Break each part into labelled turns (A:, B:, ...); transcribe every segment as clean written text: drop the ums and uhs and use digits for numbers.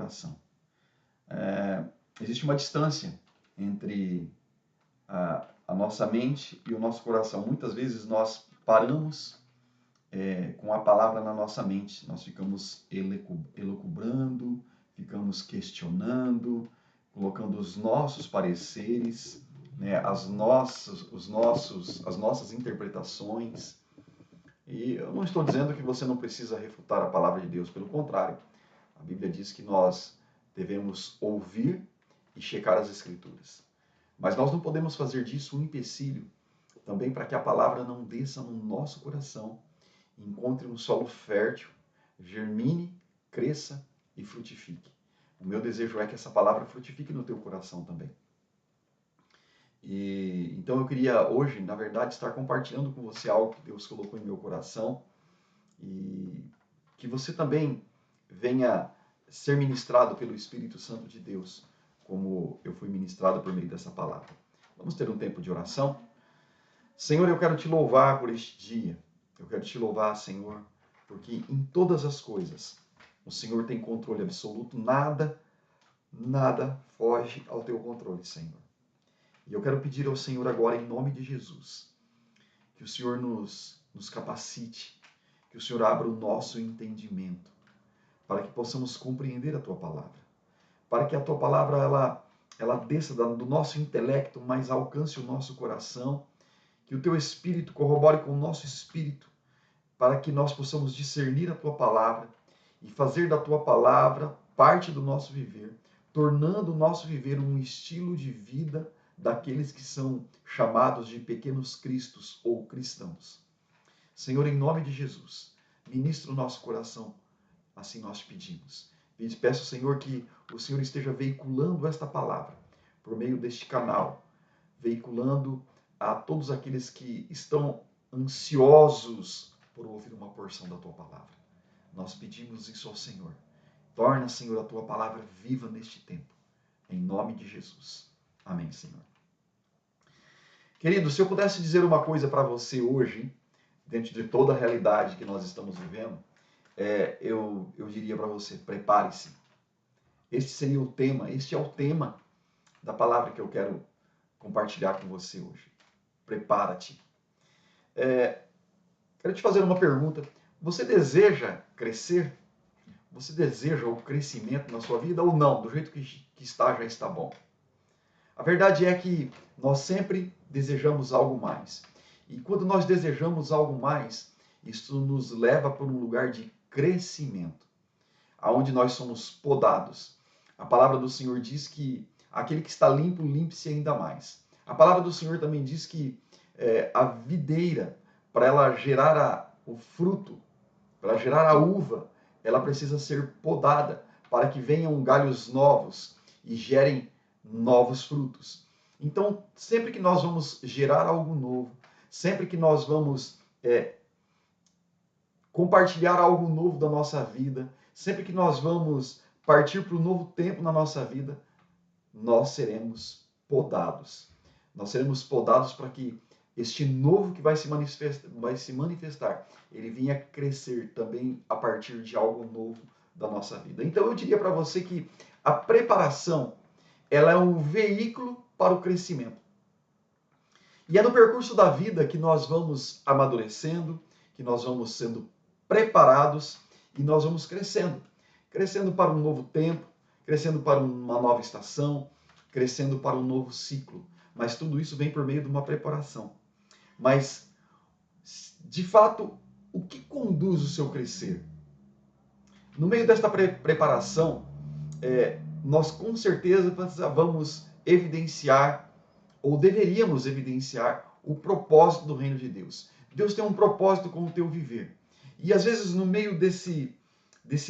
A: coração. Existe uma distância entre a nossa mente e o nosso coração. Muitas vezes nós paramos com a palavra na nossa mente. Nós ficamos elucubrando, ficamos questionando, colocando os nossos pareceres, né, as nossas interpretações. E eu não estou dizendo que você não precisa refutar a palavra de Deus, pelo contrário. A Bíblia diz que nós devemos ouvir e checar as Escrituras. Mas nós não podemos fazer disso um empecilho também para que a palavra não desça no nosso coração, encontre um solo fértil, germine, cresça e frutifique. O meu desejo é que essa palavra frutifique no teu coração também. Então eu queria hoje, na verdade, estar compartilhando com você algo que Deus colocou em meu coração e que você também venha ser ministrado pelo Espírito Santo de Deus, como eu fui ministrado por meio dessa palavra. Vamos ter um tempo de oração? Senhor, eu quero te louvar por este dia. Eu quero te louvar, Senhor, porque em todas as coisas o Senhor tem controle absoluto. Nada foge ao teu controle, Senhor. E eu quero pedir ao Senhor agora, em nome de Jesus, que o Senhor nos capacite, que o Senhor abra o nosso entendimento, para que possamos compreender a Tua palavra, para que a Tua palavra ela desça do nosso intelecto, mas alcance o nosso coração, que o Teu Espírito corrobore com o nosso Espírito, para que nós possamos discernir a Tua palavra e fazer da Tua palavra parte do nosso viver, tornando o nosso viver um estilo de vida daqueles que são chamados de pequenos cristos ou cristãos. Senhor, em nome de Jesus, ministra o nosso coração, assim nós te pedimos. Peço, Senhor, que o Senhor esteja veiculando esta palavra por meio deste canal, veiculando a todos aqueles que estão ansiosos por ouvir uma porção da Tua palavra. Nós pedimos isso ao Senhor. Torna, Senhor, a Tua palavra viva neste tempo. Em nome de Jesus. Amém, Senhor. Querido, se eu pudesse dizer uma coisa para você hoje, dentro de toda a realidade que nós estamos vivendo, eu diria para você, prepare-se. Este é o tema da palavra que eu quero compartilhar com você hoje. Prepara-te. Quero te fazer uma pergunta. Você deseja crescer? Você deseja o crescimento na sua vida ou não? Do jeito que está, já está bom. A verdade é que nós sempre desejamos algo mais. E quando nós desejamos algo mais, isso nos leva para um lugar de crescimento, aonde nós somos podados. A palavra do Senhor diz que aquele que está limpo, limpe-se ainda mais. A palavra do Senhor também diz que a videira, para ela gerar o fruto, para ela gerar a uva, ela precisa ser podada para que venham galhos novos e gerem novos frutos. Então, sempre que nós vamos gerar algo novo, sempre que nós vamos compartilhar algo novo da nossa vida, sempre que nós vamos partir para um novo tempo na nossa vida, nós seremos podados. Nós seremos podados para que este novo que vai se manifestar, ele venha crescer também a partir de algo novo da nossa vida. Então eu diria para você que a preparação, ela é um veículo para o crescimento. E é no percurso da vida que nós vamos amadurecendo, que nós vamos sendo preparados e nós vamos crescendo. Crescendo para um novo tempo, crescendo para uma nova estação, crescendo para um novo ciclo. Mas tudo isso vem por meio de uma preparação. Mas, de fato, o que conduz o seu crescer? No meio desta preparação, nós com certeza vamos evidenciar, ou deveríamos evidenciar, o propósito do reino de Deus. Deus tem um propósito com o teu viver. E às vezes no meio desse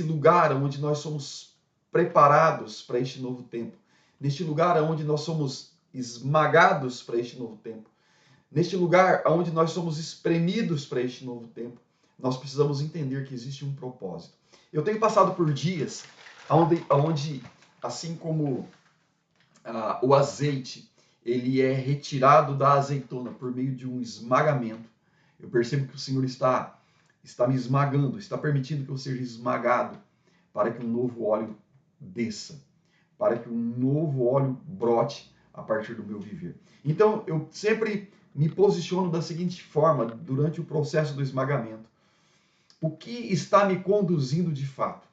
A: lugar onde nós somos preparados para este novo tempo, neste lugar onde nós somos esmagados para este novo tempo, neste lugar onde nós somos espremidos para este novo tempo, nós precisamos entender que existe um propósito. Eu tenho passado por dias onde assim como o azeite ele é retirado da azeitona por meio de um esmagamento, eu percebo que o Senhor está me esmagando, está permitindo que eu seja esmagado para que um novo óleo desça, para que um novo óleo brote a partir do meu viver. Então, eu sempre me posiciono da seguinte forma durante o processo do esmagamento. O que está me conduzindo de fato?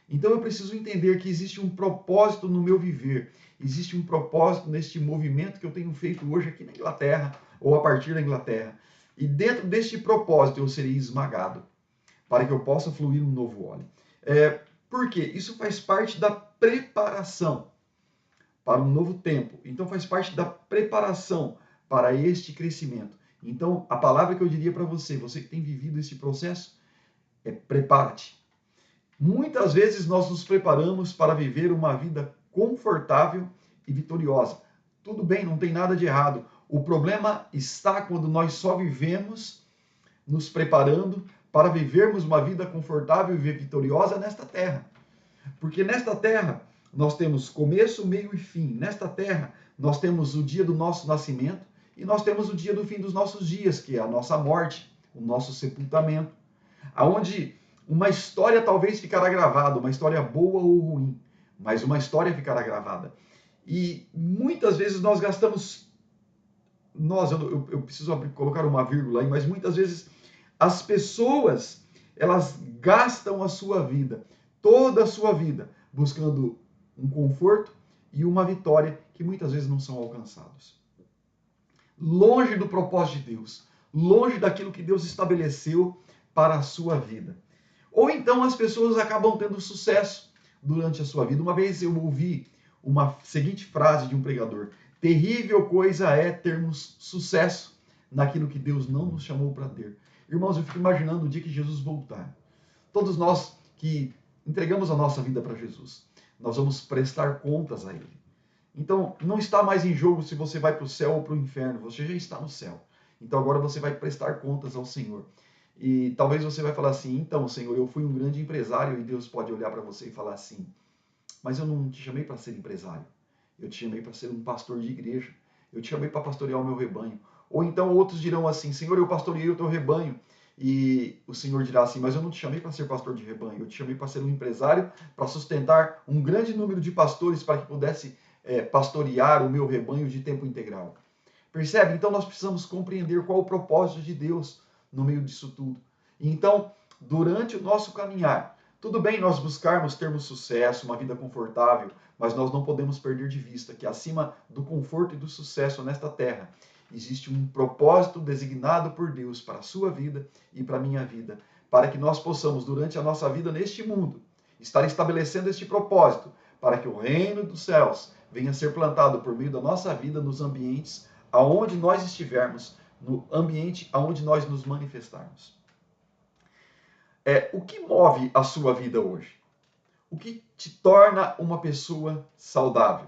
A: Então eu preciso entender que existe um propósito no meu viver, existe um propósito neste movimento que eu tenho feito hoje aqui na Inglaterra, ou a partir da Inglaterra. E dentro deste propósito eu serei esmagado, para que eu possa fluir um novo óleo. Por quê? Isso faz parte da preparação para um novo tempo. Então faz parte da preparação para este crescimento. Então a palavra que eu diria para você, você que tem vivido esse processo, é prepara-te. Muitas vezes nós nos preparamos para viver uma vida confortável e vitoriosa. Tudo bem, não tem nada de errado. O problema está quando nós só vivemos nos preparando para vivermos uma vida confortável e vitoriosa nesta terra. Porque nesta terra nós temos começo, meio e fim. Nesta terra nós temos o dia do nosso nascimento e nós temos o dia do fim dos nossos dias, que é a nossa morte, o nosso sepultamento, aonde uma história talvez ficará gravada, uma história boa ou ruim, mas uma história ficará gravada. E muitas vezes nós gastamos, eu preciso colocar uma vírgula aí, mas muitas vezes as pessoas, elas gastam a sua vida, toda a sua vida, buscando um conforto e uma vitória que muitas vezes não são alcançados. Longe do propósito de Deus, longe daquilo que Deus estabeleceu para a sua vida. Ou então as pessoas acabam tendo sucesso durante a sua vida. Uma vez eu ouvi uma seguinte frase de um pregador: terrível coisa é termos sucesso naquilo que Deus não nos chamou para ter. Irmãos, eu fico imaginando o dia que Jesus voltar. Todos nós que entregamos a nossa vida para Jesus, nós vamos prestar contas a Ele. Então, não está mais em jogo se você vai para o céu ou para o inferno. Você já está no céu. Então agora você vai prestar contas ao Senhor. E talvez você vai falar assim: então, Senhor, eu fui um grande empresário, e Deus pode olhar para você e falar assim: mas eu não te chamei para ser empresário, eu te chamei para ser um pastor de igreja, eu te chamei para pastorear o meu rebanho. Ou então outros dirão assim: Senhor, eu pastoreei o teu rebanho. E o Senhor dirá assim: mas eu não te chamei para ser pastor de rebanho, eu te chamei para ser um empresário, para sustentar um grande número de pastores para que pudesse pastorear o meu rebanho de tempo integral. Percebe? Então nós precisamos compreender qual o propósito de Deus no meio disso tudo. Então, durante o nosso caminhar, tudo bem nós buscarmos termos sucesso, uma vida confortável, mas nós não podemos perder de vista que acima do conforto e do sucesso nesta terra, existe um propósito designado por Deus para a sua vida e para a minha vida, para que nós possamos, durante a nossa vida neste mundo, estar estabelecendo este propósito, para que o reino dos céus venha a ser plantado por meio da nossa vida nos ambientes aonde nós estivermos, no ambiente aonde nós nos manifestarmos. O que move a sua vida hoje? O que te torna uma pessoa saudável?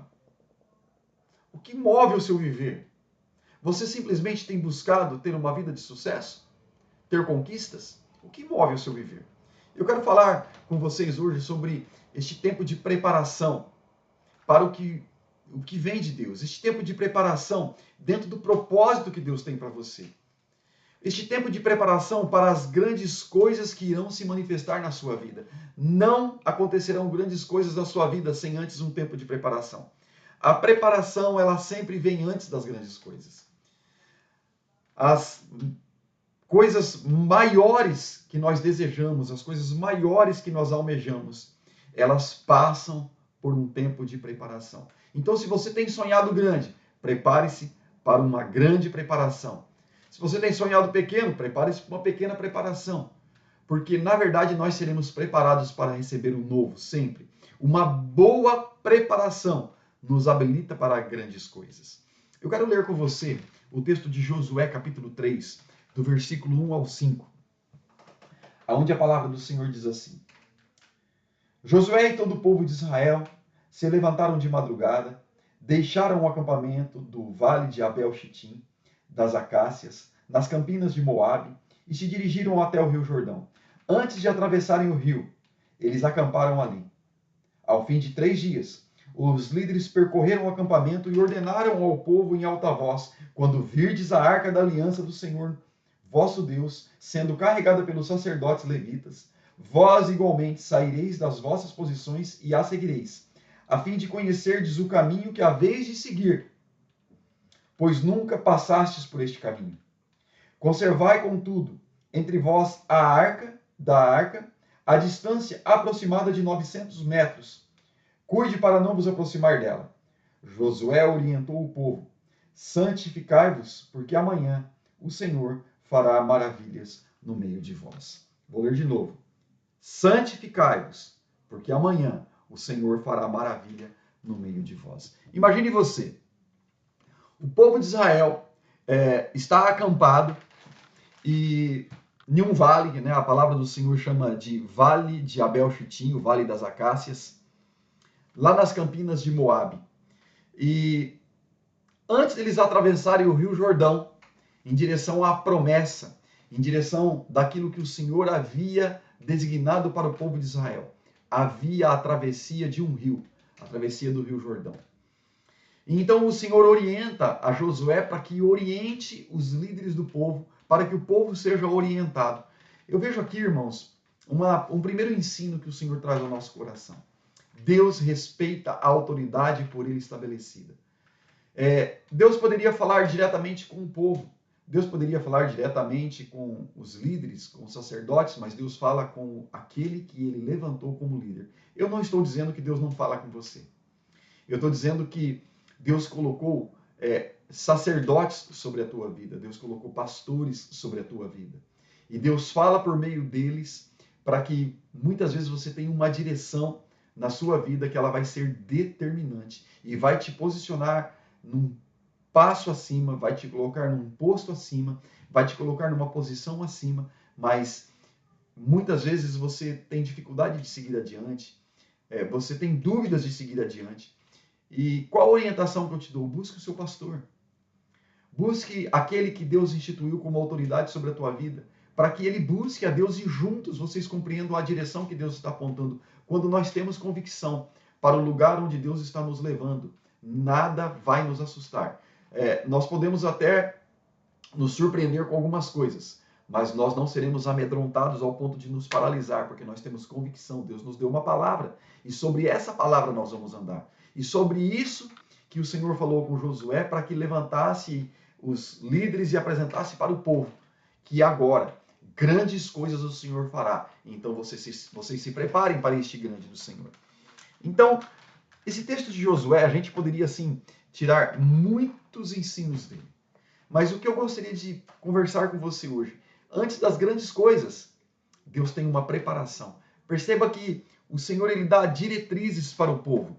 A: O que move o seu viver? Você simplesmente tem buscado ter uma vida de sucesso? Ter conquistas? O que move o seu viver? Eu quero falar com vocês hoje sobre este tempo de preparação para o que vem de Deus, este tempo de preparação dentro do propósito que Deus tem para você. Este tempo de preparação para as grandes coisas que irão se manifestar na sua vida. Não acontecerão grandes coisas na sua vida sem antes um tempo de preparação. A preparação, ela sempre vem antes das grandes coisas. As coisas maiores que nós desejamos, as coisas maiores que nós almejamos, elas passam por um tempo de preparação. Então, se você tem sonhado grande, prepare-se para uma grande preparação. Se você tem sonhado pequeno, prepare-se para uma pequena preparação. Porque, na verdade, nós seremos preparados para receber o novo, sempre. Uma boa preparação nos habilita para grandes coisas. Eu quero ler com você o texto de Josué, capítulo 3, do versículo 1 ao 5, onde a palavra do Senhor diz assim: Josué e todo o povo de Israel se levantaram de madrugada, deixaram o acampamento do vale de Abel-Shitim, das Acácias, nas campinas de Moabe, e se dirigiram até o rio Jordão. Antes de atravessarem o rio, eles acamparam ali. Ao fim de 3 dias, os líderes percorreram o acampamento e ordenaram ao povo em alta voz: quando virdes a arca da aliança do Senhor, vosso Deus, sendo carregada pelos sacerdotes levitas, vós igualmente saireis das vossas posições e a seguireis, a fim de conhecerdes o caminho que haveis de seguir, pois nunca passastes por este caminho. Conservai, contudo, entre vós a arca, a distância aproximada de 900 metros. Cuide para não vos aproximar dela. Josué orientou o povo: santificai-vos, porque amanhã o Senhor fará maravilhas no meio de vós. Vou ler de novo. Santificai-vos, porque amanhã o Senhor fará maravilha no meio de vós. Imagine você, o povo de Israel está acampado e em um vale, né, a palavra do Senhor chama de Vale de Abel-Shitim, o Vale das Acácias, lá nas campinas de Moabe. E antes deles atravessarem o Rio Jordão, em direção à promessa, em direção daquilo que o Senhor havia designado para o povo de Israel, havia a travessia de um rio, a travessia do Rio Jordão. Então o Senhor orienta a Josué para que oriente os líderes do povo, para que o povo seja orientado. Eu vejo aqui, irmãos, um primeiro ensino que o Senhor traz ao nosso coração. Deus respeita a autoridade por ele estabelecida. Deus poderia falar diretamente com o povo, Deus poderia falar diretamente com os líderes, com os sacerdotes, mas Deus fala com aquele que ele levantou como líder. Eu não estou dizendo que Deus não fala com você. Eu estou dizendo que Deus colocou sacerdotes sobre a tua vida, Deus colocou pastores sobre a tua vida. E Deus fala por meio deles para que muitas vezes você tenha uma direção na sua vida que ela vai ser determinante e vai te posicionar num passo acima, vai te colocar num posto acima, vai te colocar numa posição acima, mas muitas vezes você tem dificuldade de seguir adiante, você tem dúvidas de seguir adiante. E qual a orientação que eu te dou? Busque o seu pastor. Busque aquele que Deus instituiu como autoridade sobre a tua vida, para que ele busque a Deus e juntos vocês compreendam a direção que Deus está apontando. Quando nós temos convicção para o lugar onde Deus está nos levando, nada vai nos assustar. Nós podemos até nos surpreender com algumas coisas, mas nós não seremos amedrontados ao ponto de nos paralisar, porque nós temos convicção. Deus nos deu uma palavra, e sobre essa palavra nós vamos andar. E sobre isso que o Senhor falou com Josué, para que levantasse os líderes e apresentasse para o povo, que agora grandes coisas o Senhor fará. Então vocês se preparem para este grande do Senhor. Então, esse texto de Josué, a gente poderia, assim, tirar muitos ensinos dele. Mas o que eu gostaria de conversar com você hoje, antes das grandes coisas, Deus tem uma preparação. Perceba que o Senhor ele dá diretrizes para o povo.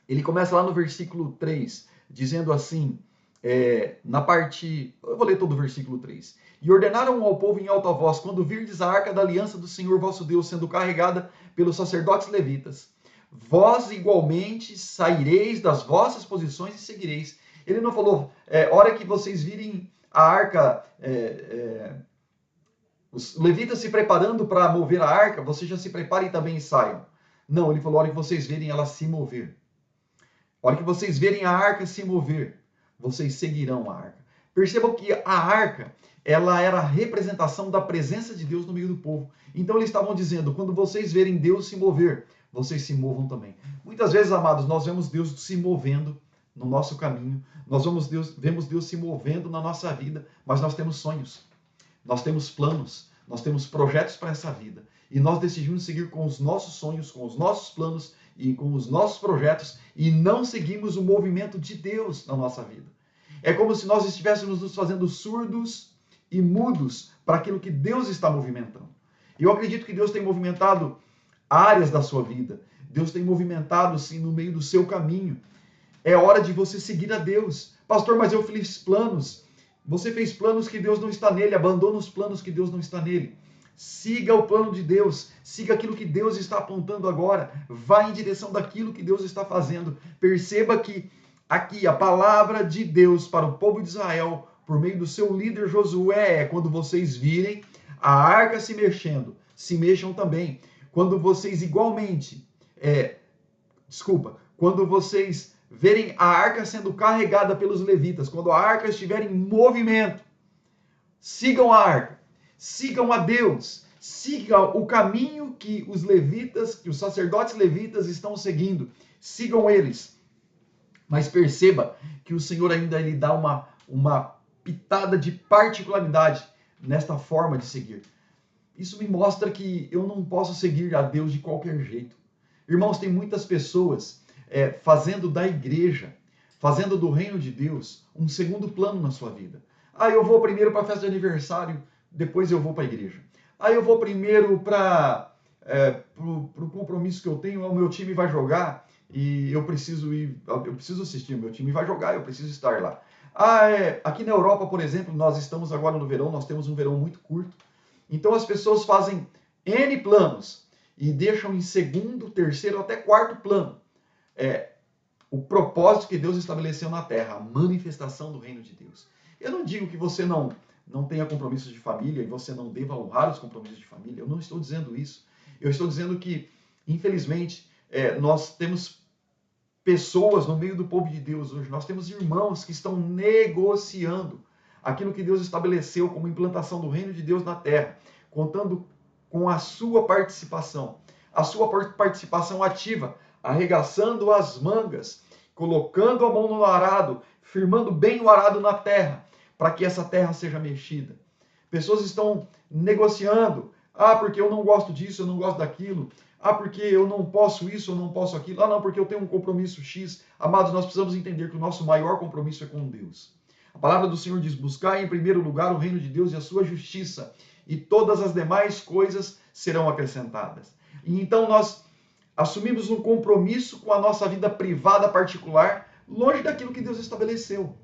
A: Ele começa lá no versículo 3, dizendo assim, eu vou ler todo o versículo 3. E ordenaram ao povo em alta voz, quando virdes a arca da aliança do Senhor vosso Deus sendo carregada pelos sacerdotes levitas, vós igualmente saireis das vossas posições e seguireis. Ele não falou, hora que vocês virem a arca, os levitas se preparando para mover a arca, vocês já se preparem também e saiam. Não, ele falou, hora que vocês verem ela se mover. Hora que vocês verem a arca se mover, vocês seguirão a arca. Percebam que a arca, ela era a representação da presença de Deus no meio do povo. Então eles estavam dizendo, quando vocês verem Deus se mover, vocês se movam também. Muitas vezes, amados, nós vemos Deus se movendo no nosso caminho, nós vemos Deus se movendo na nossa vida, mas nós temos sonhos, nós temos planos, nós temos projetos para essa vida. E nós decidimos seguir com os nossos sonhos, com os nossos planos e com os nossos projetos e não seguimos o movimento de Deus na nossa vida. É como se nós estivéssemos nos fazendo surdos e mudos para aquilo que Deus está movimentando. E eu acredito que Deus tem movimentado áreas da sua vida. Deus tem movimentado, sim, no meio do seu caminho. É hora de você seguir a Deus. Pastor, mas eu fiz planos. Você fez planos que Deus não está nele. Abandona os planos que Deus não está nele. Siga o plano de Deus. Siga aquilo que Deus está apontando agora. Vá em direção daquilo que Deus está fazendo. Perceba que aqui a palavra de Deus para o povo de Israel, por meio do seu líder Josué, quando vocês virem a arca se mexendo, se mexam também. Quando vocês igualmente, quando vocês verem a arca sendo carregada pelos levitas, quando a arca estiver em movimento, sigam a arca, sigam a Deus, Siga o caminho que os levitas, que os sacerdotes levitas estão seguindo. Sigam eles. Mas perceba que o Senhor ainda lhe dá uma pitada de particularidade nesta forma de seguir. Isso me mostra que eu não posso seguir a Deus de qualquer jeito. Irmãos, tem muitas pessoas fazendo da igreja, fazendo do reino de Deus um segundo plano na sua vida. Ah, eu vou primeiro para a festa de aniversário, depois eu vou para a igreja. Ah, eu vou primeiro para o compromisso que eu tenho, o meu time vai jogar e eu preciso assistir, o meu time vai jogar, eu preciso estar lá. Aqui na Europa, por exemplo, nós estamos agora no verão, nós temos um verão muito curto. Então as pessoas fazem N planos e deixam em segundo, terceiro, até quarto plano o propósito que Deus estabeleceu na terra, a manifestação do reino de Deus. Eu não digo que você não tenha compromissos de família e você não deva honrar os compromissos de família. Eu não estou dizendo isso. Eu estou dizendo que, infelizmente, nós temos pessoas no meio do povo de Deus hoje. Nós temos irmãos que estão negociando aquilo que Deus estabeleceu como implantação do reino de Deus na terra, contando com a sua participação ativa, arregaçando as mangas, colocando a mão no arado, firmando bem o arado na terra, para que essa terra seja mexida. Pessoas estão negociando, porque eu não gosto disso, eu não gosto daquilo, porque eu não posso isso, eu não posso aquilo, não, porque eu tenho um compromisso X. Amados, nós precisamos entender que o nosso maior compromisso é com Deus. A palavra do Senhor diz, buscai em primeiro lugar o reino de Deus e a sua justiça, e todas as demais coisas serão acrescentadas. E então nós assumimos um compromisso com a nossa vida privada particular, longe daquilo que Deus estabeleceu.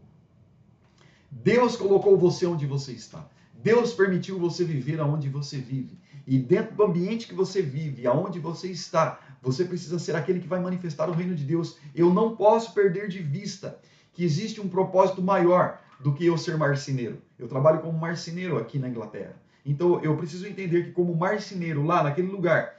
A: Deus colocou você onde você está. Deus permitiu você viver aonde você vive. E dentro do ambiente que você vive, aonde você está, você precisa ser aquele que vai manifestar o reino de Deus. Eu não posso perder de vista que existe um propósito maior do que eu ser marceneiro. Eu trabalho como marceneiro aqui na Inglaterra. Então eu preciso entender que como marceneiro lá naquele lugar,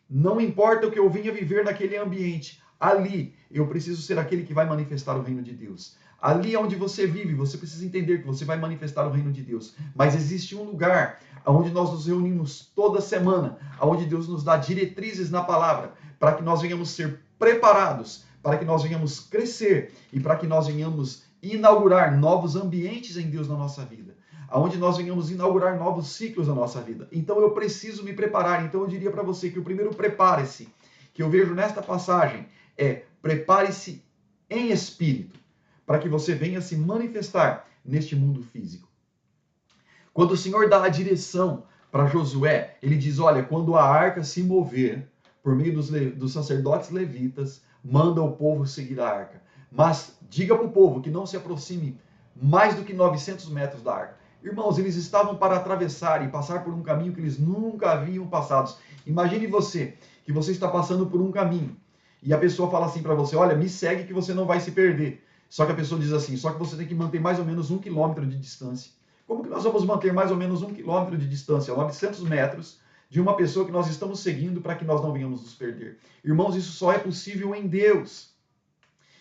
A: não importa o que eu venha viver naquele ambiente, ali eu preciso ser aquele que vai manifestar o reino de Deus. Ali onde você vive, você precisa entender que você vai manifestar o reino de Deus. Mas existe um lugar onde nós nos reunimos toda semana, onde Deus nos dá diretrizes na palavra, para que nós venhamos ser preparados, para que nós venhamos crescer e para que nós venhamos inaugurar novos ambientes em Deus na nossa vida, onde nós venhamos inaugurar novos ciclos na nossa vida. Então eu preciso me preparar. Então eu diria para você que o primeiro prepare-se, que eu vejo nesta passagem, prepare-se em espírito, para que você venha se manifestar neste mundo físico. Quando o Senhor dá a direção para Josué, ele diz, olha, quando a arca se mover, por meio dos sacerdotes levitas, manda o povo seguir a arca. Mas diga para o povo que não se aproxime mais do que 900 metros da arca. Irmãos, eles estavam para atravessar e passar por um caminho que eles nunca haviam passado. Imagine você, que você está passando por um caminho, e a pessoa fala assim para você, olha, me segue que você não vai se perder. Só que a pessoa diz assim, só que você tem que manter mais ou menos 1 quilômetro de distância. Como que nós vamos manter mais ou menos 1 quilômetro de distância, 900 metros, de uma pessoa que nós estamos seguindo para que nós não venhamos nos perder? Irmãos, isso só é possível em Deus.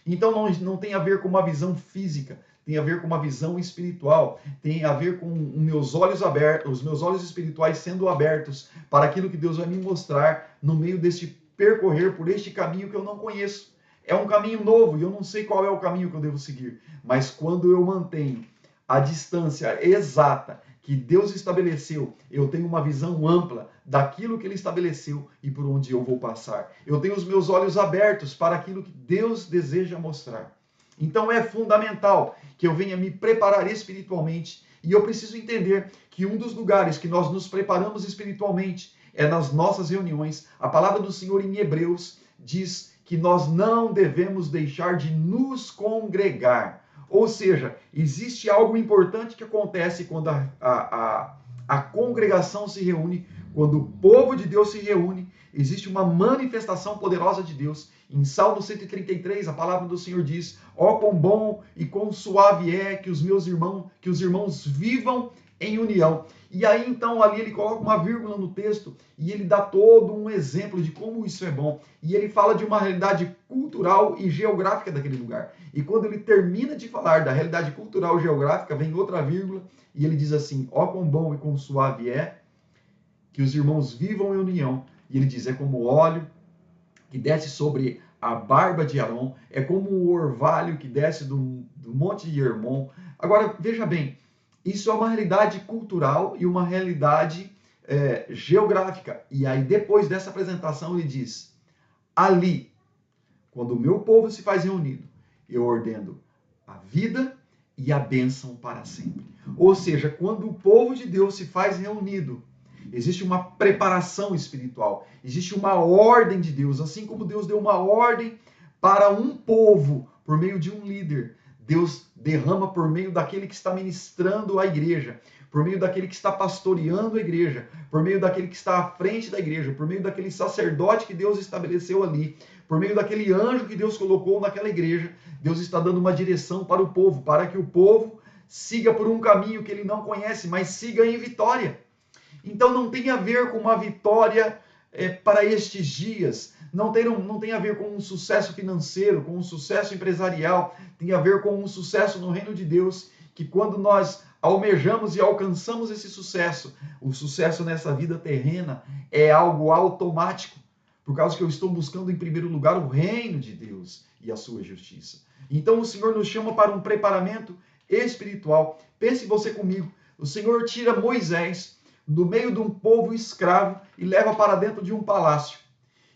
A: Então não tem a ver com uma visão física, tem a ver com uma visão espiritual, tem a ver com os meus olhos abertos, os meus olhos espirituais sendo abertos para aquilo que Deus vai me mostrar no meio deste percorrer por este caminho que eu não conheço. É um caminho novo e eu não sei qual é o caminho que eu devo seguir, mas quando eu mantenho a distância exata que Deus estabeleceu, eu tenho uma visão ampla daquilo que Ele estabeleceu e por onde eu vou passar. Eu tenho os meus olhos abertos para aquilo que Deus deseja mostrar. Então é fundamental que eu venha me preparar espiritualmente e eu preciso entender que um dos lugares que nós nos preparamos espiritualmente é nas nossas reuniões. A palavra do Senhor em Hebreus diz que nós não devemos deixar de nos congregar. Ou seja, existe algo importante que acontece quando a congregação se reúne, quando o povo de Deus se reúne, existe uma manifestação poderosa de Deus. Em Salmo 133, a palavra do Senhor diz, ó quão bom e quão suave é que os irmãos vivam em união. E aí, então, ali ele coloca uma vírgula no texto e ele dá todo um exemplo de como isso é bom. E ele fala de uma realidade cultural e geográfica daquele lugar. E quando ele termina de falar da realidade cultural e geográfica, vem outra vírgula e ele diz assim, ó quão bom e quão suave é que os irmãos vivam em união. E ele diz, é como óleo que desce sobre a barba de Arão, é como o orvalho que desce do monte de Hermon. Agora, veja bem, isso é uma realidade cultural e uma realidade geográfica. E aí, depois dessa apresentação, ele diz, ali, quando o meu povo se faz reunido, eu ordeno a vida e a bênção para sempre. Ou seja, quando o povo de Deus se faz reunido, existe uma preparação espiritual, existe uma ordem de Deus, assim como Deus deu uma ordem para um povo por meio de um líder. Deus derrama por meio daquele que está ministrando a igreja, por meio daquele que está pastoreando a igreja, por meio daquele que está à frente da igreja, por meio daquele sacerdote que Deus estabeleceu ali, por meio daquele anjo que Deus colocou naquela igreja. Deus está dando uma direção para o povo, para que o povo siga por um caminho que ele não conhece, mas siga em vitória. Então não tem a ver com uma vitória para estes dias, não tem a ver com um sucesso financeiro, com um sucesso empresarial, tem a ver com um sucesso no reino de Deus, que quando nós almejamos e alcançamos esse sucesso, o sucesso nessa vida terrena é algo automático, por causa que eu estou buscando em primeiro lugar o reino de Deus e a sua justiça. Então o Senhor nos chama para um preparamento espiritual. Pense você comigo, o Senhor tira Moisés do meio de um povo escravo e leva para dentro de um palácio.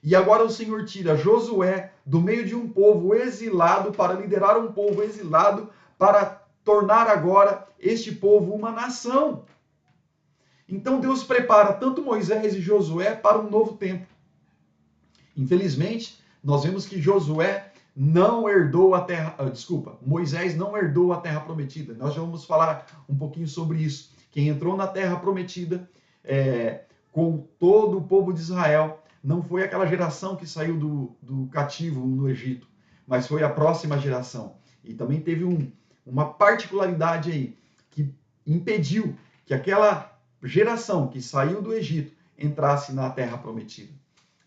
A: E agora o Senhor tira Josué do meio de um povo exilado para liderar um povo exilado para tornar agora este povo uma nação. Então Deus prepara tanto Moisés e Josué para um novo tempo. Infelizmente, nós vemos que Josué não herdou a terra, Moisés não herdou a terra prometida. Nós já vamos falar um pouquinho sobre isso. Quem entrou na terra prometida com todo o povo de Israel não foi aquela geração que saiu do cativo no Egito, mas foi a próxima geração. E também teve uma particularidade aí que impediu que aquela geração que saiu do Egito entrasse na terra prometida.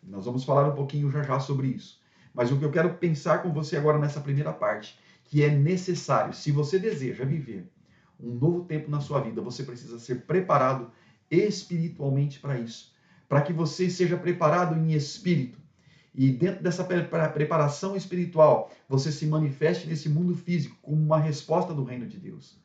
A: Nós vamos falar um pouquinho já sobre isso. Mas o que eu quero pensar com você agora nessa primeira parte, que é necessário, se você deseja viver um novo tempo na sua vida, você precisa ser preparado espiritualmente para isso. Para que você seja preparado em espírito. E dentro dessa preparação espiritual, você se manifeste nesse mundo físico como uma resposta do reino de Deus.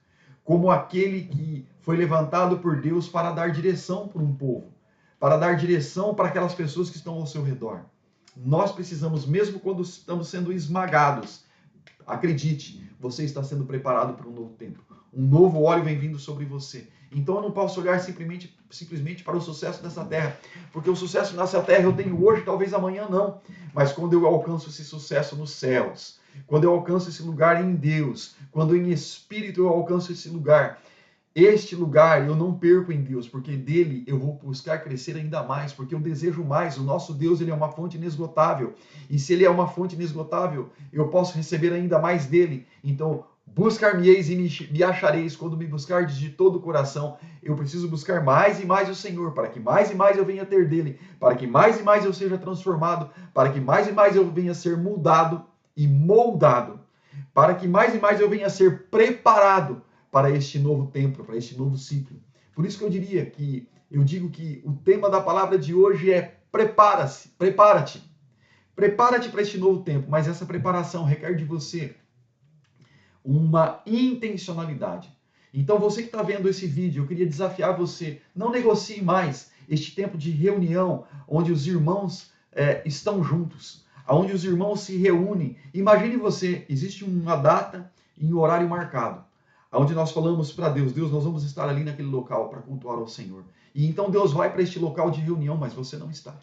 A: Como aquele que foi levantado por Deus para dar direção para um povo. Para dar direção para aquelas pessoas que estão ao seu redor. Nós precisamos, mesmo quando estamos sendo esmagados, acredite, você está sendo preparado para um novo tempo. Um novo óleo vem vindo sobre você. Então eu não posso olhar simplesmente para o sucesso dessa terra, porque o sucesso nessa terra eu tenho hoje, talvez amanhã não. Mas quando eu alcanço esse sucesso nos céus, quando eu alcanço esse lugar em Deus, quando em espírito eu alcanço esse lugar, este lugar eu não perco em Deus, porque dele eu vou buscar crescer ainda mais, porque eu desejo mais. O nosso Deus, ele é uma fonte inesgotável. E se ele é uma fonte inesgotável, eu posso receber ainda mais dele. Então, buscar-me-eis e me achareis quando me buscardes de todo o coração. Eu preciso buscar mais e mais o Senhor, para que mais e mais eu venha ter dele, para que mais e mais eu seja transformado, para que mais e mais eu venha ser mudado e moldado, para que mais e mais eu venha ser preparado para este novo tempo, para este novo ciclo. Por isso que eu digo que o tema da palavra de hoje é prepara-se, prepara-te. Prepara-te para este novo tempo, mas essa preparação requer de você uma intencionalidade. Então você que está vendo esse vídeo, eu queria desafiar você, não negocie mais este tempo de reunião, onde os irmãos estão juntos, onde os irmãos se reúnem. Imagine você, existe uma data e um horário marcado, onde nós falamos para Deus, Deus, nós vamos estar ali naquele local para cultuar ao Senhor. E então Deus vai para este local de reunião, mas você não está.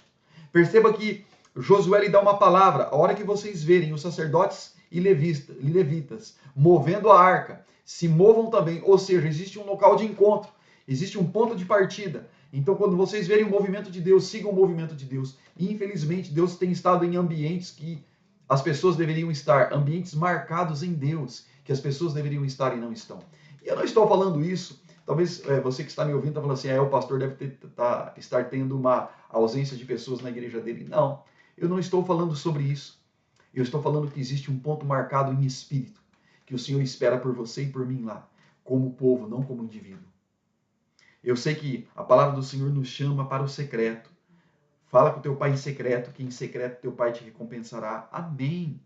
A: Perceba que Josué lhe dá uma palavra, a hora que vocês verem os sacerdotes e levitas movendo a arca, se movam também, ou seja, existe um local de encontro, existe um ponto de partida. Então, quando vocês verem o movimento de Deus, sigam o movimento de Deus. E, infelizmente, Deus tem estado em ambientes que as pessoas deveriam estar, ambientes marcados em Deus, que as pessoas deveriam estar e não estão. E eu não estou falando isso, talvez você que está me ouvindo está falando assim, o pastor deve estar tendo uma ausência de pessoas na igreja dele. Não, eu não estou falando sobre isso. Eu estou falando que existe um ponto marcado em espírito, que o Senhor espera por você e por mim lá, como povo, não como indivíduo. Eu sei que a palavra do Senhor nos chama para o secreto. Fala com o teu pai em secreto, que em secreto teu pai te recompensará. Amém.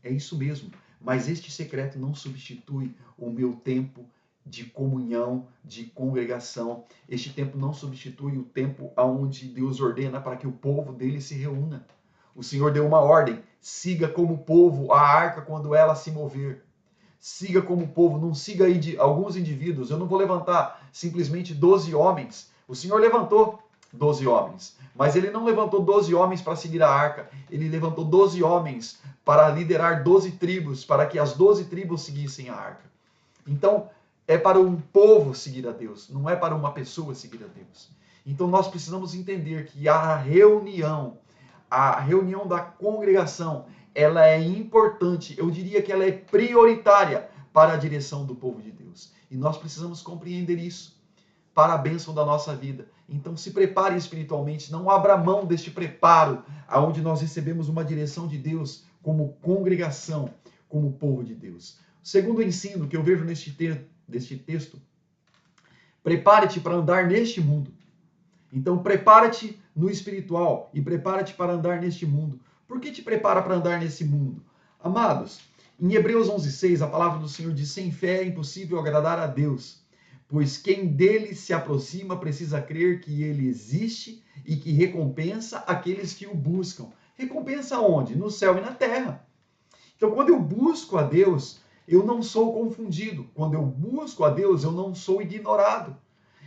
A: É isso mesmo. Mas este secreto não substitui o meu tempo de comunhão, de congregação. Este tempo não substitui o tempo onde Deus ordena para que o povo dele se reúna. O Senhor deu uma ordem: siga como povo a arca quando ela se mover. Siga como povo, não siga aí de alguns indivíduos. Eu não vou levantar simplesmente 12 homens. O Senhor levantou 12 homens, mas ele não levantou 12 homens para seguir a arca. Ele levantou 12 homens para liderar 12 tribos, para que as 12 tribos seguissem a arca. Então, é para um povo seguir a Deus, não é para uma pessoa seguir a Deus. Então, nós precisamos entender que a reunião da congregação, ela é importante, eu diria que ela é prioritária para a direção do povo de Deus. E nós precisamos compreender isso para a bênção da nossa vida. Então se prepare espiritualmente, não abra mão deste preparo, aonde nós recebemos uma direção de Deus como congregação, como povo de Deus. O segundo ensino que eu vejo neste texto, prepare-te para andar neste mundo. Então prepara-te no espiritual e prepara-te para andar neste mundo. Por que te prepara para andar nesse mundo? Amados, em Hebreus 11:6, a palavra do Senhor diz: sem fé é impossível agradar a Deus, pois quem dele se aproxima precisa crer que ele existe e que recompensa aqueles que o buscam. Recompensa onde? No céu e na terra. Então, quando eu busco a Deus, eu não sou confundido. Quando eu busco a Deus, eu não sou ignorado.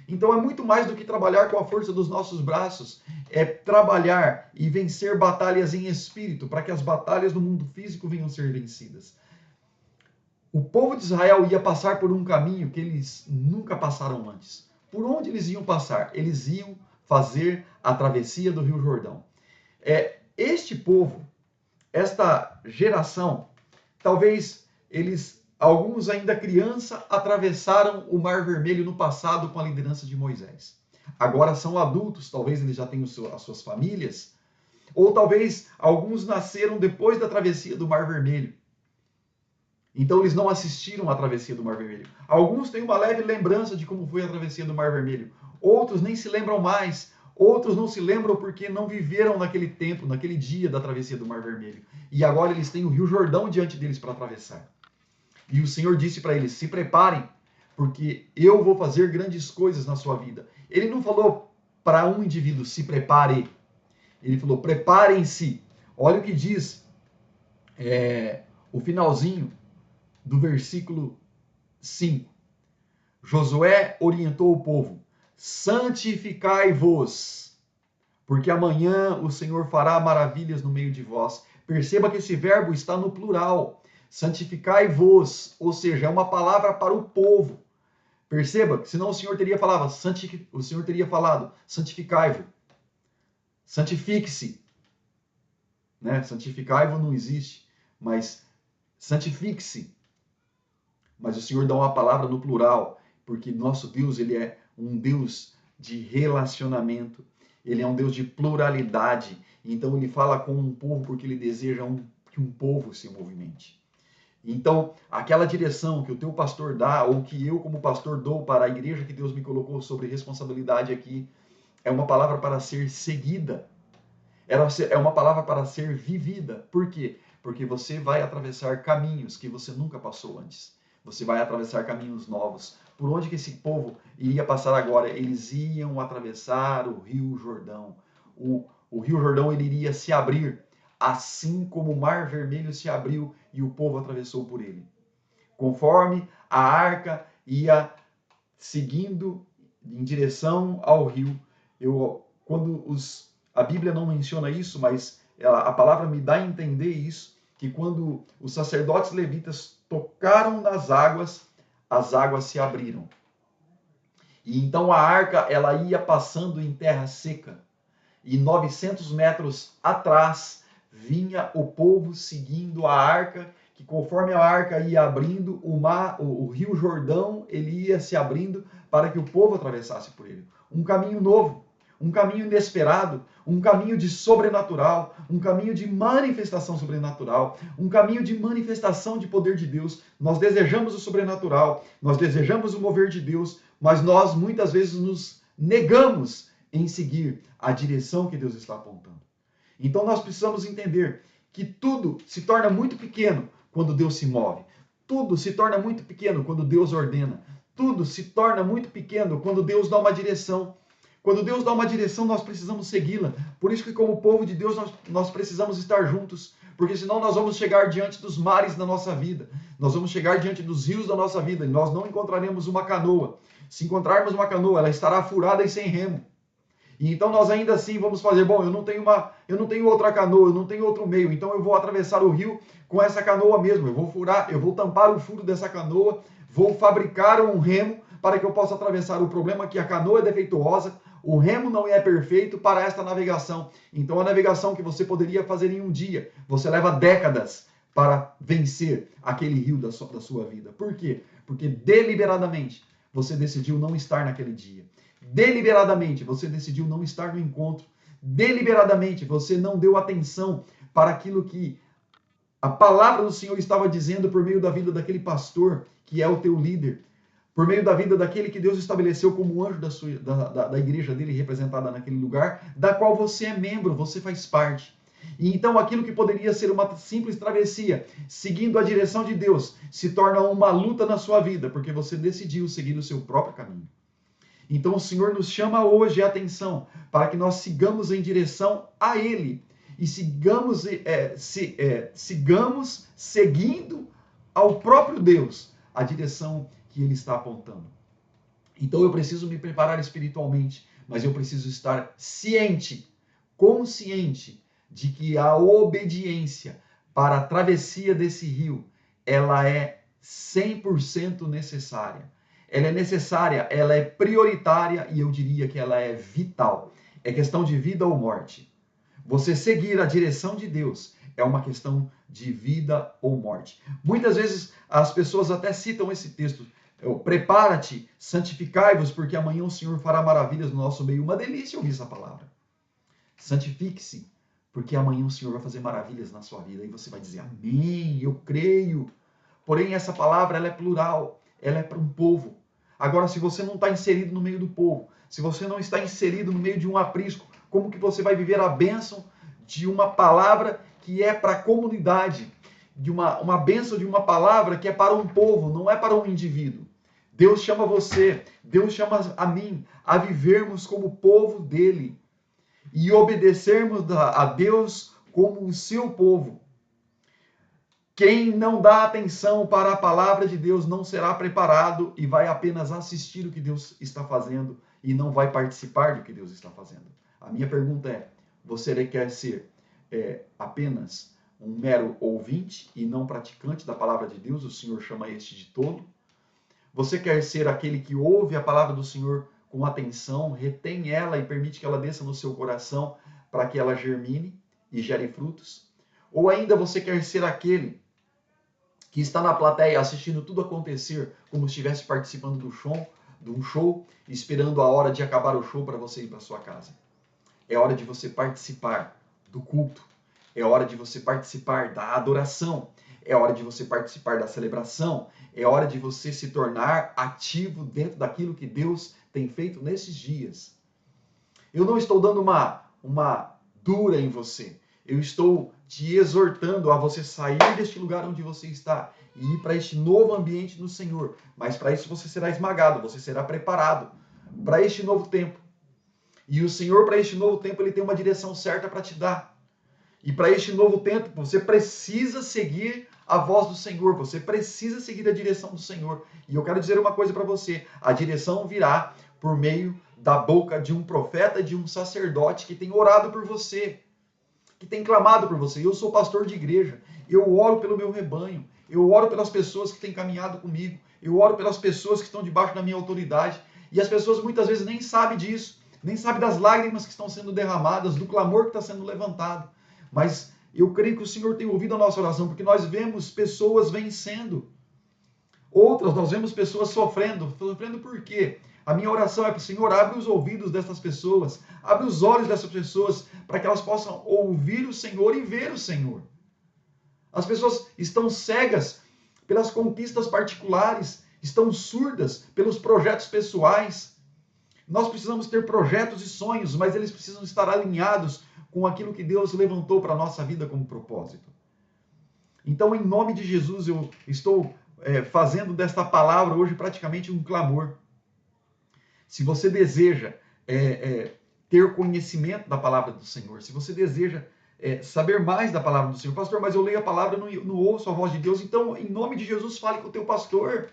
A: Então é muito mais do que trabalhar com a força dos nossos braços, é trabalhar e vencer batalhas em espírito, para que as batalhas no mundo físico venham ser vencidas. O povo de Israel ia passar por um caminho que eles nunca passaram antes. Por onde eles iam passar? Eles iam fazer a travessia do Rio Jordão. Este povo, esta geração, talvez alguns ainda criança, atravessaram o Mar Vermelho no passado com a liderança de Moisés. Agora são adultos, talvez eles já tenham as suas famílias, ou talvez alguns nasceram depois da travessia do Mar Vermelho. Então eles não assistiram à travessia do Mar Vermelho. Alguns têm uma leve lembrança de como foi a travessia do Mar Vermelho. Outros nem se lembram mais. Outros não se lembram porque não viveram naquele tempo, naquele dia da travessia do Mar Vermelho. E agora eles têm o Rio Jordão diante deles para atravessar. E o Senhor disse para eles: se preparem, porque eu vou fazer grandes coisas na sua vida. Ele não falou para um indivíduo: se prepare. Ele falou: preparem-se. Olha o que diz o finalzinho do versículo 5. Josué orientou o povo: santificai-vos, porque amanhã o Senhor fará maravilhas no meio de vós. Perceba que esse verbo está no plural. Santificai-vos, ou seja, é uma palavra para o povo. Perceba que senão o Senhor teria falado santificai-vos. Santifique-se. Né? Santificai-vos não existe, mas santifique-se. Mas o Senhor dá uma palavra no plural, porque nosso Deus, ele é um Deus de relacionamento. Ele é um Deus de pluralidade. Então ele fala com um povo porque ele deseja que um povo se movimente. Então, aquela direção que o teu pastor dá, ou que eu como pastor dou para a igreja que Deus me colocou sobre responsabilidade aqui, é uma palavra para ser seguida. É uma palavra para ser vivida. Por quê? Porque você vai atravessar caminhos que você nunca passou antes. Você vai atravessar caminhos novos. Por onde que esse povo iria passar agora? Eles iam atravessar o Rio Jordão. O Rio Jordão ele iria se abrir, assim como o Mar Vermelho se abriu e o povo atravessou por ele. Conforme a arca ia seguindo em direção ao rio, a Bíblia não menciona isso, mas a palavra me dá a entender isso, que quando os sacerdotes levitas tocaram nas águas, as águas se abriram. E então a arca ela ia passando em terra seca. E 900 metros atrás vinha o povo seguindo a arca, que conforme a arca ia abrindo, o Rio Jordão ele ia se abrindo para que o povo atravessasse por ele. Um caminho novo, um caminho inesperado, um caminho de sobrenatural, um caminho de manifestação sobrenatural, um caminho de manifestação de poder de Deus. Nós desejamos o sobrenatural, nós desejamos o mover de Deus, mas nós muitas vezes nos negamos em seguir a direção que Deus está apontando. Então nós precisamos entender que tudo se torna muito pequeno quando Deus se move. Tudo se torna muito pequeno quando Deus ordena. Tudo se torna muito pequeno quando Deus dá uma direção. Quando Deus dá uma direção, nós precisamos segui-la. Por isso que, como povo de Deus, nós precisamos estar juntos. Porque senão nós vamos chegar diante dos mares da nossa vida. Nós vamos chegar diante dos rios da nossa vida e nós não encontraremos uma canoa. Se encontrarmos uma canoa, ela estará furada e sem remo. E então nós ainda assim vamos fazer, bom, eu não tenho outra canoa, eu não tenho outro meio, então eu vou atravessar o rio com essa canoa mesmo. Eu vou furar, eu vou tampar o furo dessa canoa, vou fabricar um remo para que eu possa atravessar. O problema é que a canoa é defeituosa, o remo não é perfeito para esta navegação. Então a navegação que você poderia fazer em um dia, você leva décadas para vencer aquele rio da sua vida. Por quê? Porque deliberadamente você decidiu não estar naquele dia. Deliberadamente você decidiu não estar no encontro. Deliberadamente você não deu atenção para aquilo que a palavra do Senhor estava dizendo por meio da vida daquele pastor que é o teu líder, por meio da vida daquele que Deus estabeleceu como anjo da igreja dele representada naquele lugar, da qual você é membro, você faz parte. E então aquilo que poderia ser uma simples travessia, seguindo a direção de Deus, se torna uma luta na sua vida, porque você decidiu seguir o seu próprio caminho. Então o Senhor nos chama hoje a atenção para que nós sigamos em direção a Ele e sigamos seguindo ao próprio Deus a direção que Ele está apontando. Então eu preciso me preparar espiritualmente, mas eu preciso estar ciente, consciente de que a obediência para a travessia desse rio, ela é 100% necessária. Ela é necessária, ela é prioritária e eu diria que ela é vital. É questão de vida ou morte. Você seguir a direção de Deus é uma questão de vida ou morte. Muitas vezes as pessoas até citam esse texto. Prepara-te, santificai-vos, porque amanhã o Senhor fará maravilhas no nosso meio. Uma delícia ouvir essa palavra. Santifique-se, porque amanhã o Senhor vai fazer maravilhas na sua vida. E você vai dizer, amém, eu creio. Porém, essa palavra ela é plural, ela é para um povo. Agora, se você não está inserido no meio do povo, se você não está inserido no meio de um aprisco, como que você vai viver a bênção de uma palavra que é para a comunidade, de uma bênção de uma palavra que é para um povo, não é para um indivíduo? Deus chama você, Deus chama a mim a vivermos como povo dele e obedecermos a Deus como o seu povo. Quem não dá atenção para a palavra de Deus não será preparado e vai apenas assistir o que Deus está fazendo e não vai participar do que Deus está fazendo. A minha pergunta é, você quer ser apenas um mero ouvinte e não praticante da palavra de Deus? O Senhor chama este de tolo. Você quer ser aquele que ouve a palavra do Senhor com atenção, retém ela e permite que ela desça no seu coração para que ela germine e gere frutos? Ou ainda você quer ser aquele que está na plateia assistindo tudo acontecer como se estivesse participando de um show, esperando a hora de acabar o show para você ir para sua casa? É hora de você participar do culto. É hora de você participar da adoração. É hora de você participar da celebração. É hora de você se tornar ativo dentro daquilo que Deus tem feito nesses dias. Eu não estou dando uma dura em você. Eu estou te exortando a você sair deste lugar onde você está e ir para este novo ambiente no Senhor. Mas para isso você será esmagado, você será preparado para este novo tempo. E o Senhor, para este novo tempo, Ele tem uma direção certa para te dar. E para este novo tempo, você precisa seguir a voz do Senhor, você precisa seguir a direção do Senhor. E eu quero dizer uma coisa para você, a direção virá por meio da boca de um profeta, de um sacerdote que tem orado por você, que tem clamado por você. Eu sou pastor de igreja, eu oro pelo meu rebanho, eu oro pelas pessoas que têm caminhado comigo, eu oro pelas pessoas que estão debaixo da minha autoridade, e as pessoas muitas vezes nem sabem disso, nem sabem das lágrimas que estão sendo derramadas, do clamor que está sendo levantado. Mas eu creio que o Senhor tem ouvido a nossa oração, porque nós vemos pessoas vencendo. Outras, nós vemos pessoas sofrendo. Sofrendo por quê? A minha oração é para o Senhor, abre os ouvidos dessas pessoas, abre os olhos dessas pessoas, para que elas possam ouvir o Senhor e ver o Senhor. As pessoas estão cegas pelas conquistas particulares, estão surdas pelos projetos pessoais. Nós precisamos ter projetos e sonhos, mas eles precisam estar alinhados com aquilo que Deus levantou para a nossa vida como propósito. Então, em nome de Jesus, eu estou fazendo desta palavra hoje praticamente um clamor. Se você deseja ter conhecimento da palavra do Senhor, se você deseja saber mais da palavra do Senhor, pastor, mas eu leio a palavra e não ouço a voz de Deus, então, em nome de Jesus, fale com o teu pastor.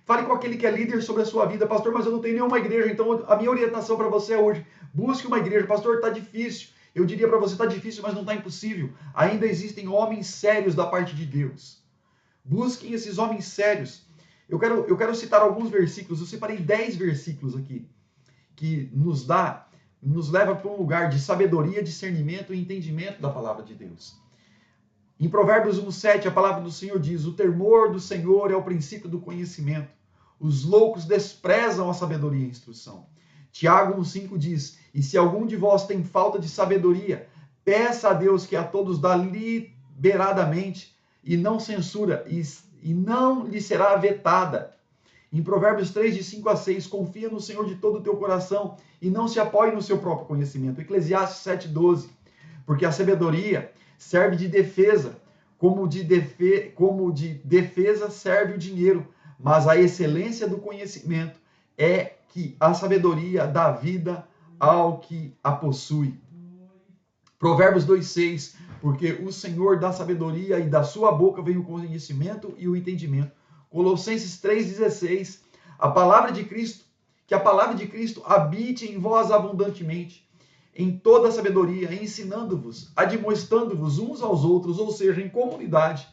A: Fale com aquele que é líder sobre a sua vida. Pastor, mas eu não tenho nenhuma igreja, então a minha orientação para você é hoje, busque uma igreja. Pastor, está difícil. Eu diria para você, está difícil, mas não está impossível. Ainda existem homens sérios da parte de Deus. Busquem esses homens sérios. Eu quero citar alguns versículos. Eu separei 10 versículos aqui, que nos leva para um lugar de sabedoria, discernimento e entendimento da palavra de Deus. Em Provérbios 1:7, a palavra do Senhor diz: o temor do Senhor é o princípio do conhecimento. Os loucos desprezam a sabedoria e a instrução. Tiago 1:5 diz: e se algum de vós tem falta de sabedoria, peça a Deus que a todos dá liberadamente e não censura, e não lhe será vetada. Em Provérbios 3, de 5 a 6, confia no Senhor de todo o teu coração e não se apoie no seu próprio conhecimento. Eclesiastes 7:12, porque a sabedoria serve de defesa, como de defesa serve o dinheiro, mas a excelência do conhecimento é que a sabedoria dá vida ao que a possui. Provérbios 2:6, porque o Senhor dá sabedoria e da sua boca vem o conhecimento e o entendimento. Colossenses 3:16, a palavra de Cristo, que a palavra de Cristo habite em vós abundantemente, em toda a sabedoria, ensinando-vos, admoestando-vos uns aos outros, ou seja, em comunidade.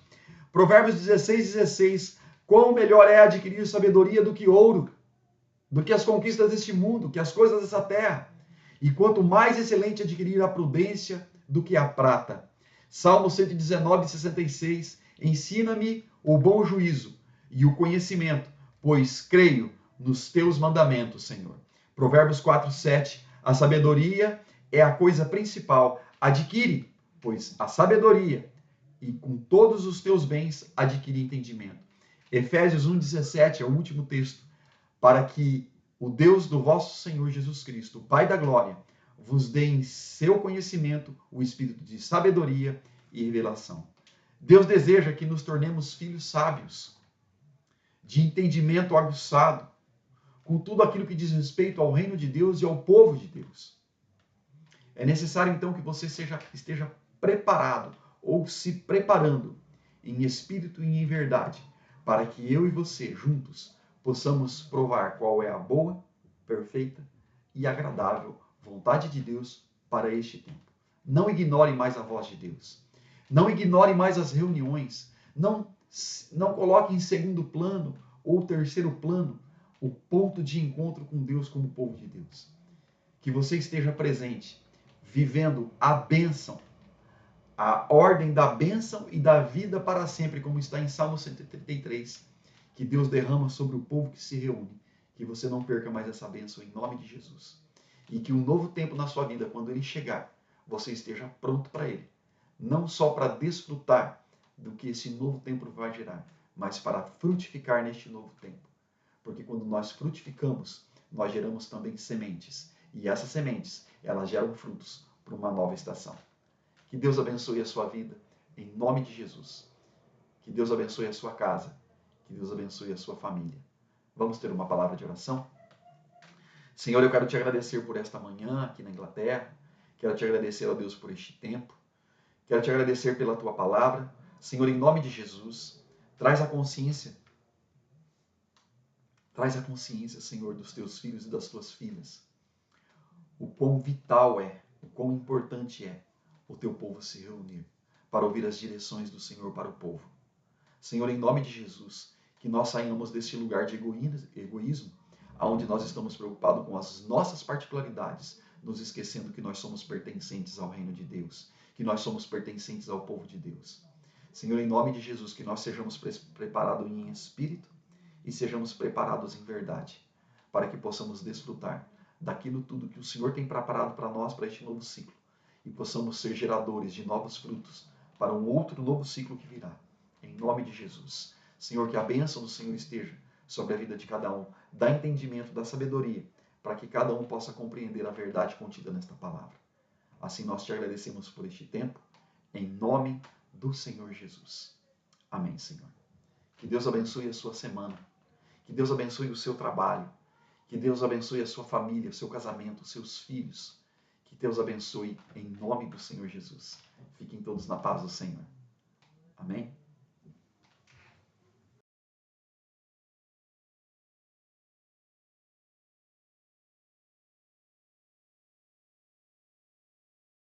A: Provérbios 16:16, quão melhor é adquirir sabedoria do que ouro, do que as conquistas deste mundo, que as coisas dessa terra. E quanto mais excelente adquirir a prudência do que a prata. Salmo 119:66, ensina-me o bom juízo e o conhecimento, pois creio nos teus mandamentos, Senhor. Provérbios 4:7, a sabedoria é a coisa principal. Adquire, pois, a sabedoria, e com todos os teus bens adquire entendimento. Efésios 1:17 é o último texto. Para que o Deus do vosso Senhor Jesus Cristo, o Pai da glória, vos dê em seu conhecimento o espírito de sabedoria e revelação. Deus deseja que nos tornemos filhos sábios, de entendimento aguçado, com tudo aquilo que diz respeito ao reino de Deus e ao povo de Deus. É necessário, então, que você esteja preparado ou se preparando em espírito e em verdade, para que eu e você, juntos, possamos provar qual é a boa, perfeita e agradável vontade de Deus para este tempo. Não ignore mais a voz de Deus. Não ignore mais as reuniões. Não coloque em segundo plano ou terceiro plano o ponto de encontro com Deus como povo de Deus. Que você esteja presente, vivendo a bênção, a ordem da bênção e da vida para sempre, como está em Salmo 133, que Deus derrama sobre o povo que se reúne. Que você não perca mais essa bênção em nome de Jesus. E que um novo tempo na sua vida, quando ele chegar, você esteja pronto para ele. Não só para desfrutar do que esse novo tempo vai gerar, mas para frutificar neste novo tempo. Porque quando nós frutificamos, nós geramos também sementes. E essas sementes, elas geram frutos para uma nova estação. Que Deus abençoe a sua vida, em nome de Jesus. Que Deus abençoe a sua casa. Que Deus abençoe a sua família. Vamos ter uma palavra de oração? Senhor, eu quero te agradecer por esta manhã aqui na Inglaterra. Quero te agradecer, ó Deus, por este tempo. Quero te agradecer pela tua palavra. Senhor, em nome de Jesus, traz a consciência, Senhor, dos teus filhos e das tuas filhas. O quão vital é, o quão importante é o teu povo se reunir para ouvir as direções do Senhor para o povo. Senhor, em nome de Jesus, que nós saímos deste lugar de egoísmo, onde nós estamos preocupados com as nossas particularidades, nos esquecendo que nós somos pertencentes ao reino de Deus, que nós somos pertencentes ao povo de Deus. Senhor, em nome de Jesus, que nós sejamos preparados em espírito e sejamos preparados em verdade, para que possamos desfrutar daquilo tudo que o Senhor tem preparado para nós, para este novo ciclo, e possamos ser geradores de novos frutos para um outro novo ciclo que virá. Em nome de Jesus. Senhor, que a bênção do Senhor esteja sobre a vida de cada um. Dá entendimento, dá sabedoria, para que cada um possa compreender a verdade contida nesta palavra. Assim nós te agradecemos por este tempo, em nome do Senhor Jesus. Amém, Senhor. Que Deus abençoe a sua semana. Que Deus abençoe o seu trabalho. Que Deus abençoe a sua família, o seu casamento, os seus filhos. Que Deus abençoe em nome do Senhor Jesus. Fiquem todos na paz do Senhor. Amém?